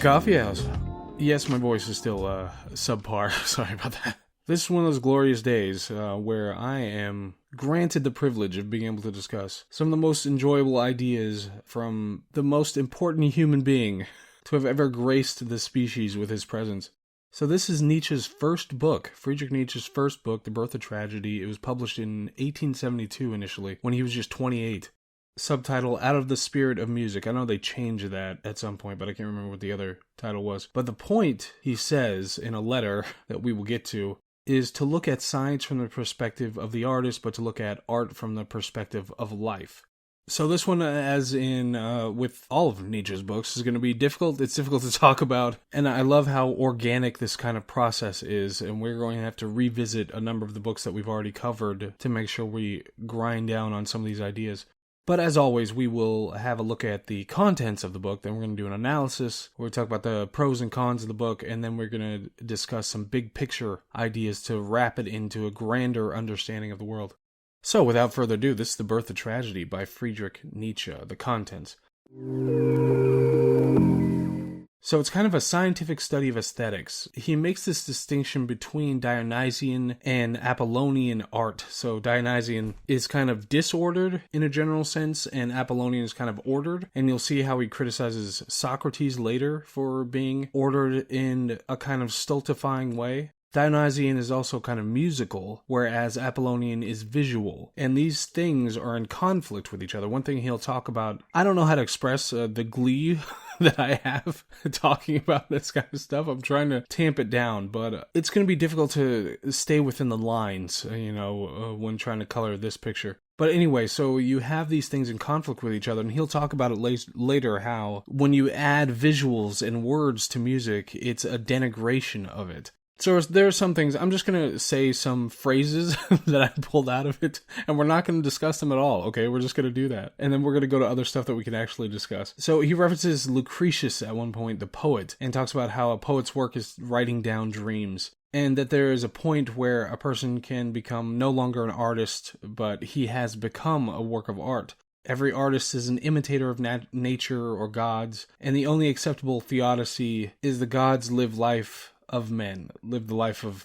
Coffee House. Yes, my voice is still subpar. Sorry about that. This is one of those glorious days where I am granted the privilege of being able to discuss some of the most enjoyable ideas from the most important human being to have ever graced the species with his presence. So this is Nietzsche's first book, Friedrich Nietzsche's first book, The Birth of Tragedy. It was published in 1872 initially, when he was just 28. Subtitle, Out of the Spirit of Music. I know they changed that at some point, but I can't remember what the other title was. But the point, he says in a letter that we will get to, is to look at science from the perspective of the artist, but to look at art from the perspective of life. So this one, as in with all of Nietzsche's books, is going to be difficult. It's difficult to talk about, and I love how organic this kind of process is, and we're going to have to revisit a number of the books that we've already covered to make sure we grind down on some of these ideas. But as always, we will have a look at the contents of the book, then we're going to do an analysis, where we talk about the pros and cons of the book, and then we're going to discuss some big picture ideas to wrap it into a grander understanding of the world. So, without further ado, this is The Birth of Tragedy by Friedrich Nietzsche, the contents. So it's kind of a scientific study of aesthetics. He makes this distinction between Dionysian and Apollonian art. So Dionysian is kind of disordered in a general sense, and Apollonian is kind of ordered. And you'll see how he criticizes Socrates later for being ordered in a kind of stultifying way. Dionysian is also kind of musical, whereas Apollonian is visual. And these things are in conflict with each other. One thing he'll talk about, I don't know how to express the glee that I have talking about this kind of stuff. I'm trying to tamp it down, but it's going to be difficult to stay within the lines, when trying to color this picture. But anyway, so you have these things in conflict with each other, and he'll talk about it later how when you add visuals and words to music, it's a denigration of it. So there are some things, I'm just going to say some phrases that I pulled out of it, and we're not going to discuss them at all, okay? We're just going to do that. And then we're going to go to other stuff that we can actually discuss. So he references Lucretius at one point, the poet, and talks about how a poet's work is writing down dreams. And that there is a point where a person can become no longer an artist, but he has become a work of art. Every artist is an imitator of nature or gods, and the only acceptable theodicy is the gods live the life of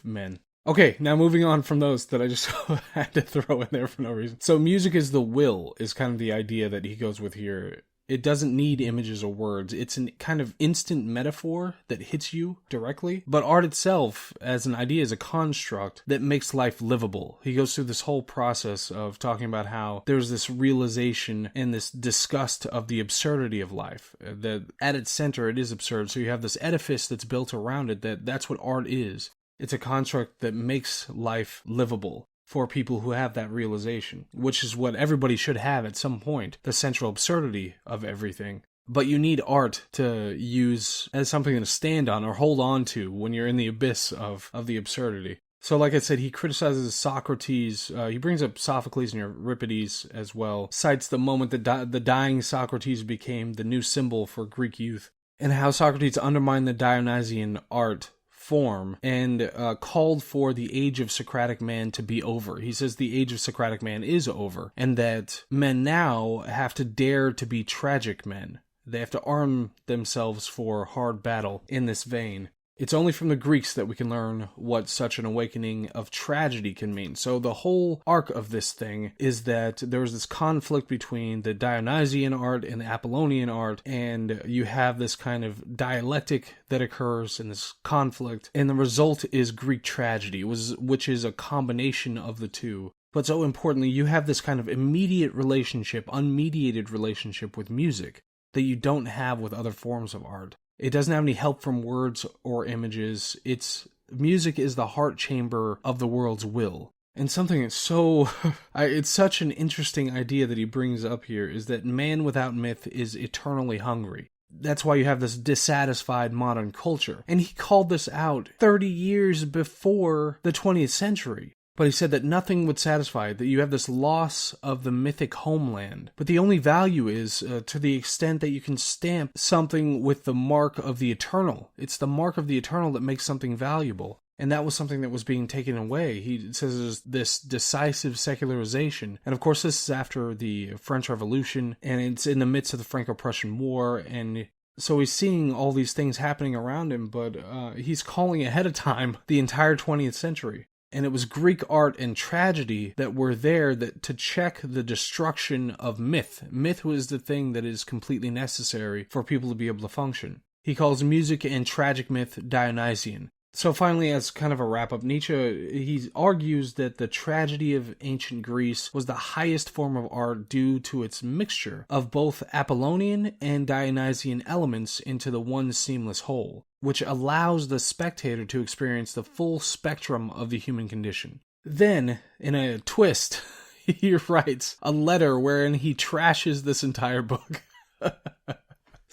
men. Okay, now moving on from those that I just had to throw in there for no reason. So music is the will, is kind of the idea that he goes with here. It doesn't need images or words. It's a kind of instant metaphor that hits you directly. But art itself, as an idea, is a construct that makes life livable. He goes through this whole process of talking about how there's this realization and this disgust of the absurdity of life. That at its center, it is absurd. So you have this edifice that's built around it. That's what art is. It's a construct that makes life livable for people who have that realization, which is what everybody should have at some point, the central absurdity of everything. But you need art to use as something to stand on or hold on to when you're in the abyss of the absurdity. So like I said, he criticizes Socrates, he brings up Sophocles and Euripides as well, cites the moment that the dying Socrates became the new symbol for Greek youth, and how Socrates undermined the Dionysian art form and called for the age of Socratic man to be over. He says the age of Socratic man is over, and that men now have to dare to be tragic men. They have to arm themselves for hard battle in this vein. It's only from the Greeks that we can learn what such an awakening of tragedy can mean. So the whole arc of this thing is that there was this conflict between the Dionysian art and the Apollonian art, and you have this kind of dialectic that occurs in this conflict, and the result is Greek tragedy, which is a combination of the two. But so importantly, you have this kind of immediate relationship, unmediated relationship with music that you don't have with other forms of art. It doesn't have any help from words or images. Music is the heart chamber of the world's will. And something that's it's such an interesting idea that he brings up here is that man without myth is eternally hungry. That's why you have this dissatisfied modern culture. And he called this out 30 years before the 20th century. But he said that nothing would satisfy, that you have this loss of the mythic homeland. But the only value is to the extent that you can stamp something with the mark of the eternal. It's the mark of the eternal that makes something valuable. And that was something that was being taken away. He says there's this decisive secularization. And of course, this is after the French Revolution, and it's in the midst of the Franco-Prussian War, and So he's seeing all these things happening around him, but he's calling ahead of time the entire 20th century. And it was Greek art and tragedy that were there to check the destruction of myth. Myth was the thing that is completely necessary for people to be able to function. He calls music and tragic myth Dionysian. So finally, as kind of a wrap-up, Nietzsche, he argues that the tragedy of ancient Greece was the highest form of art due to its mixture of both Apollonian and Dionysian elements into the one seamless whole, which allows the spectator to experience the full spectrum of the human condition. Then, in a twist, he writes a letter wherein he trashes this entire book.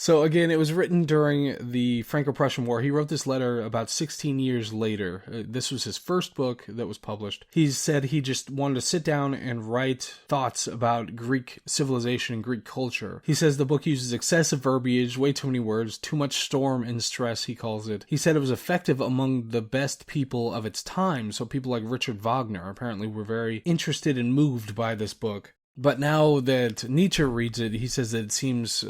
So again, it was written during the Franco-Prussian War. He wrote this letter about 16 years later. This was his first book that was published. He said he just wanted to sit down and write thoughts about Greek civilization and Greek culture. He says the book uses excessive verbiage, way too many words, too much storm and stress, he calls it. He said it was effective among the best people of its time, so people like Richard Wagner apparently were very interested and moved by this book. But now that Nietzsche reads it, he says that it seems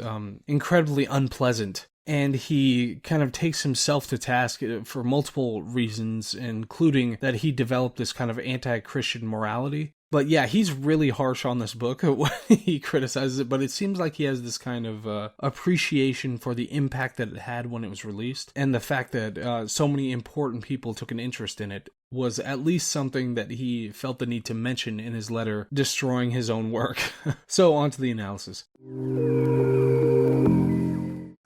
incredibly unpleasant. And he kind of takes himself to task for multiple reasons, including that he developed this kind of anti-Christian morality. But yeah, he's really harsh on this book when he criticizes it, but it seems like he has this kind of appreciation for the impact that it had when it was released, and the fact that so many important people took an interest in it was at least something that he felt the need to mention in his letter destroying his own work. So on to the analysis.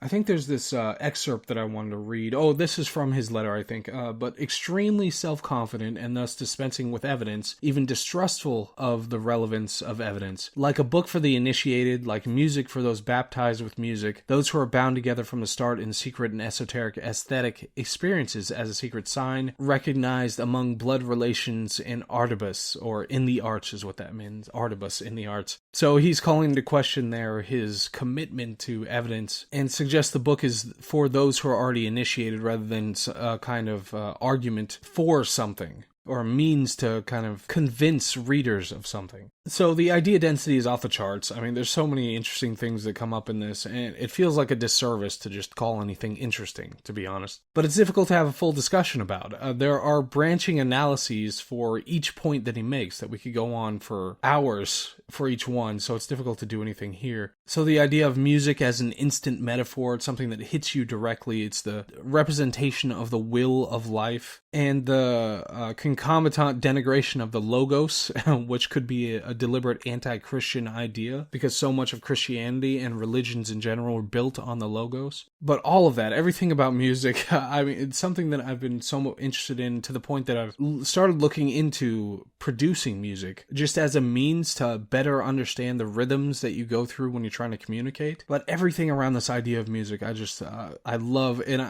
I think there's this excerpt that I wanted to read. Oh, this is from his letter, I think. But extremely self-confident and thus dispensing with evidence, even distrustful of the relevance of evidence. Like a book for the initiated, like music for those baptized with music, those who are bound together from the start in secret and esoteric aesthetic experiences as a secret sign, recognized among blood relations in artibus, or in the arts is what that means, artibus, in the arts. So he's calling into question there his commitment to evidence and suggests the book is for those who are already initiated rather than a kind of argument for something, or a means to kind of convince readers of something. So the idea density is off the charts. I mean, there's so many interesting things that come up in this, and it feels like a disservice to just call anything interesting, to be honest. But it's difficult to have a full discussion about. There are branching analyses for each point that he makes that we could go on for hours for each one, so it's difficult to do anything here. So the idea of music as an instant metaphor, it's something that hits you directly. It's the representation of the will of life, and the concomitant denigration of the logos, which could be a deliberate anti-Christian idea, because so much of Christianity and religions in general are built on the logos. But all of that, everything about music, I mean, it's something that I've been so interested in, to the point that I've started looking into producing music, just as a means to better understand the rhythms that you go through when you're trying to communicate. But everything around this idea of music, I love, and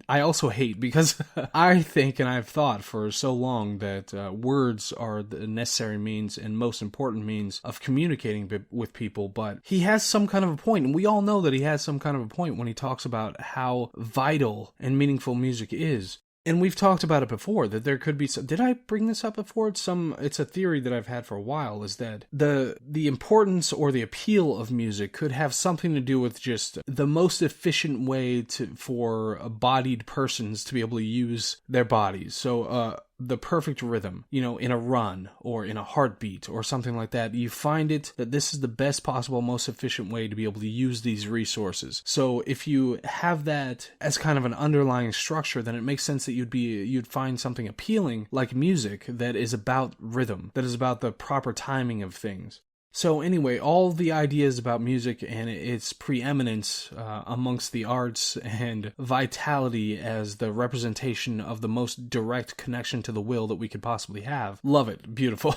I also hate, because I think, and I've thought for so long, that words are the necessary means and most important means of communicating with people. But he has some kind of a point, and we all know that he has some kind of a point when he talks about how vital and meaningful music is. And we've talked about it before, that there could be some, did I bring this up before? It's a theory that I've had for a while, is that the importance or the appeal of music could have something to do with just the most efficient way for bodied persons to be able to use their bodies. So, the perfect rhythm, in a run or in a heartbeat or something like that. You find it that this is the best possible, most efficient way to be able to use these resources. So if you have that as kind of an underlying structure, then it makes sense that you'd find something appealing like music that is about rhythm, that is about the proper timing of things. So anyway, all the ideas about music and its preeminence amongst the arts and vitality as the representation of the most direct connection to the will that we could possibly have. Love it. Beautiful.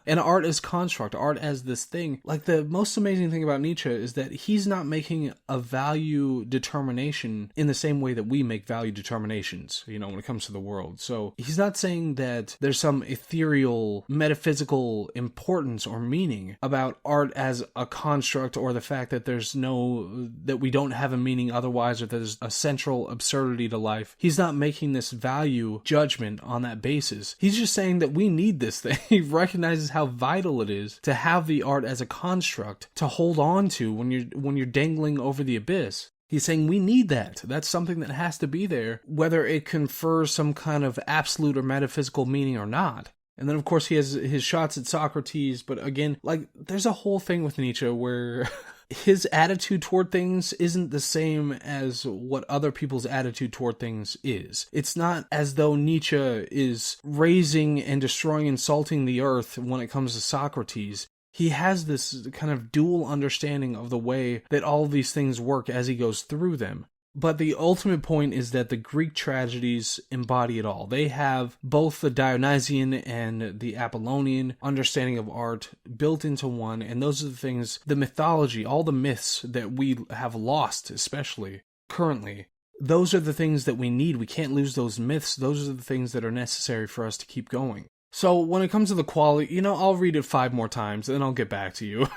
And art as construct, art as this thing. Like, the most amazing thing about Nietzsche is that he's not making a value determination in the same way that we make value determinations, when it comes to the world. So he's not saying that there's some ethereal, metaphysical importance or meaning about art as a construct, or the fact that that we don't have a meaning otherwise, or there's a central absurdity to life. He's not making this value judgment on that basis. He's just saying that we need this thing. He recognizes how vital it is to have the art as a construct to hold on to when you're dangling over the abyss. He's saying we need that. That's something that has to be there, whether it confers some kind of absolute or metaphysical meaning or not. And then, of course, he has his shots at Socrates, but again, like, there's a whole thing with Nietzsche where his attitude toward things isn't the same as what other people's attitude toward things is. It's not as though Nietzsche is raising and destroying and salting the earth when it comes to Socrates. He has this kind of dual understanding of the way that all of these things work as he goes through them. But the ultimate point is that the Greek tragedies embody it all. They have both the Dionysian and the Apollonian understanding of art built into one, and those are the things, the mythology, all the myths that we have lost, especially currently. Those are the things that we need. We can't lose those myths. Those are the things that are necessary for us to keep going. So when it comes to the quality, I'll read it 5 more times, and then I'll get back to you.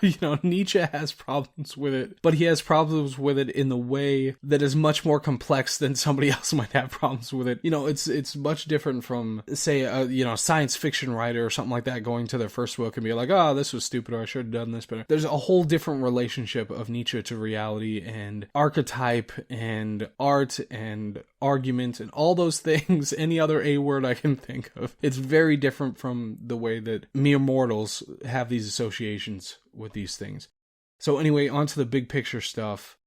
Nietzsche has problems with it, but he has problems with it in the way that is much more complex than somebody else might have problems with it. It's much different from, say, a science fiction writer or something like that going to their first book and be like, oh, this was stupid, or I should have done this better. There's a whole different relationship of Nietzsche to reality and archetype and art and argument and all those things, any other A word I can think of. It's very different from the way that mere mortals have these associations with these things. So anyway, on to the big picture stuff.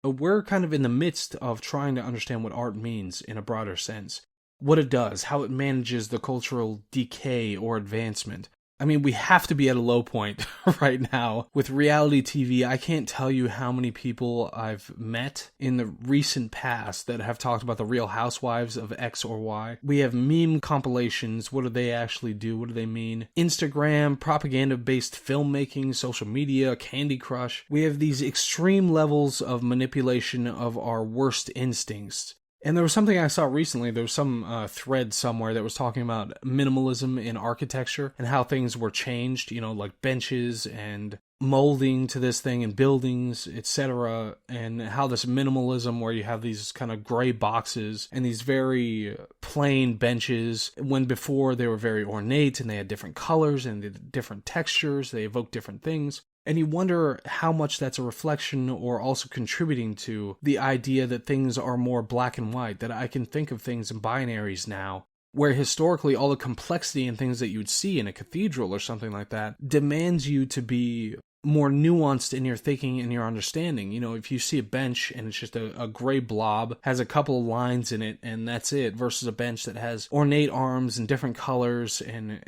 We're kind of in the midst of trying to understand what art means in a broader sense. What it does, how it manages the cultural decay or advancement. I mean, we have to be at a low point right now. With reality TV, I can't tell you how many people I've met in the recent past that have talked about the Real Housewives of X or Y. We have meme compilations. What do they actually do? What do they mean? Instagram, propaganda-based filmmaking, social media, Candy Crush. We have these extreme levels of manipulation of our worst instincts. And there was something I saw recently, there was some thread somewhere that was talking about minimalism in architecture and how things were changed, like benches and molding to this thing and buildings, etc. And how this minimalism where you have these kind of gray boxes and these very plain benches, when before they were very ornate and they had different colors and different textures, they evoked different things. And you wonder how much that's a reflection or also contributing to the idea that things are more black and white, that I can think of things in binaries now, where historically all the complexity and things that you'd see in a cathedral or something like that demands you to be more nuanced in your thinking and your understanding. If you see a bench and it's just a gray blob, has a couple of lines in it, and that's it, versus a bench that has ornate arms and different colors and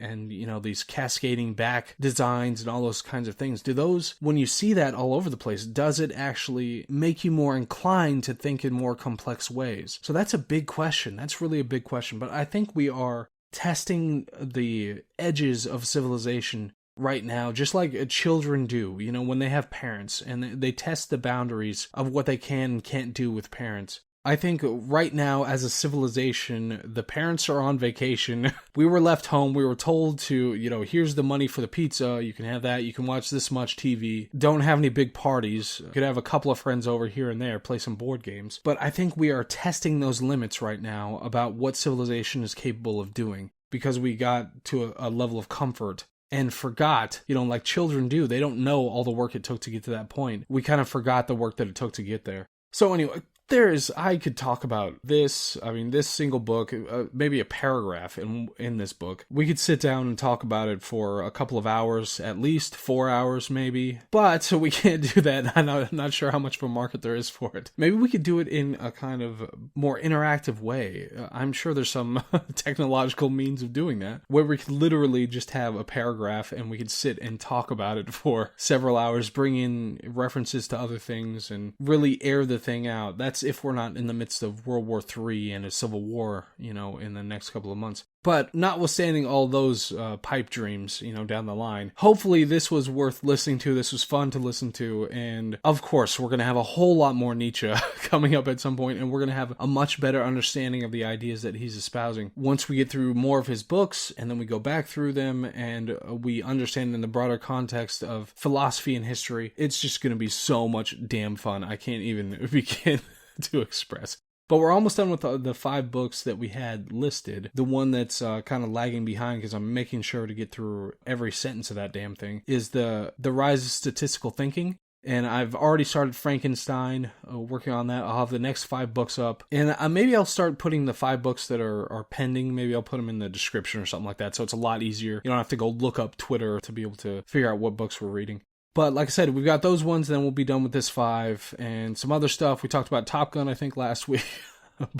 these cascading back designs and all those kinds of things. Do those, when you see that all over the place, does it actually make you more inclined to think in more complex ways? So that's a big question. That's really a big question. But I think we are testing the edges of civilization right now, just like children do, when they have parents and they test the boundaries of what they can and can't do with parents. I think right now, as a civilization, the parents are on vacation. We were left home. We were told to, here's the money for the pizza. You can have that. You can watch this much TV. Don't have any big parties. You could have a couple of friends over here and there, play some board games. But I think we are testing those limits right now about what civilization is capable of doing, because we got to a level of comfort and forgot, like children do. They don't know all the work it took to get to that point. We kind of forgot the work that it took to get there. So anyway, I could talk about this. I mean, this single book, maybe a paragraph in this book. We could sit down and talk about it for a couple of hours, at least 4 hours maybe. But we can't do that. I'm not sure how much of a market there is for it. Maybe we could do it in a kind of more interactive way. I'm sure there's some technological means of doing that, where we could literally just have a paragraph and we could sit and talk about it for several hours, bring in references to other things, and really air the thing out. That's if we're not in the midst of World War III and a civil war, in the next couple of months. But notwithstanding all those pipe dreams, down the line, hopefully this was worth listening to. This was fun to listen to. And of course, we're going to have a whole lot more Nietzsche coming up at some point, and we're going to have a much better understanding of the ideas that he's espousing once we get through more of his books, and then we go back through them and we understand in the broader context of philosophy and history. It's just going to be so much damn fun. I can't even begin to express. But we're almost done with the 5 books that we had listed. The one that's kind of lagging behind, because I'm making sure to get through every sentence of that damn thing, is the Rise of Statistical Thinking. And I've already started Frankenstein, working on that. I'll have the next 5 books up. And maybe I'll start putting the 5 books that are pending. Maybe I'll put them in the description or something like that. So it's a lot easier. You don't have to go look up Twitter to be able to figure out what books we're reading. But like I said, we've got those ones. Then we'll be done with this 5. And some other stuff. We talked about Top Gun, I think, last week.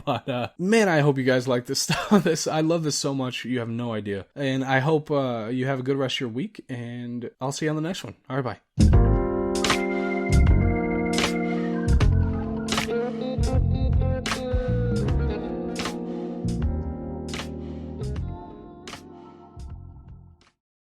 But, man, I hope you guys like this stuff. I love this so much. You have no idea. And I hope you have a good rest of your week. And I'll see you on the next one. All right, bye.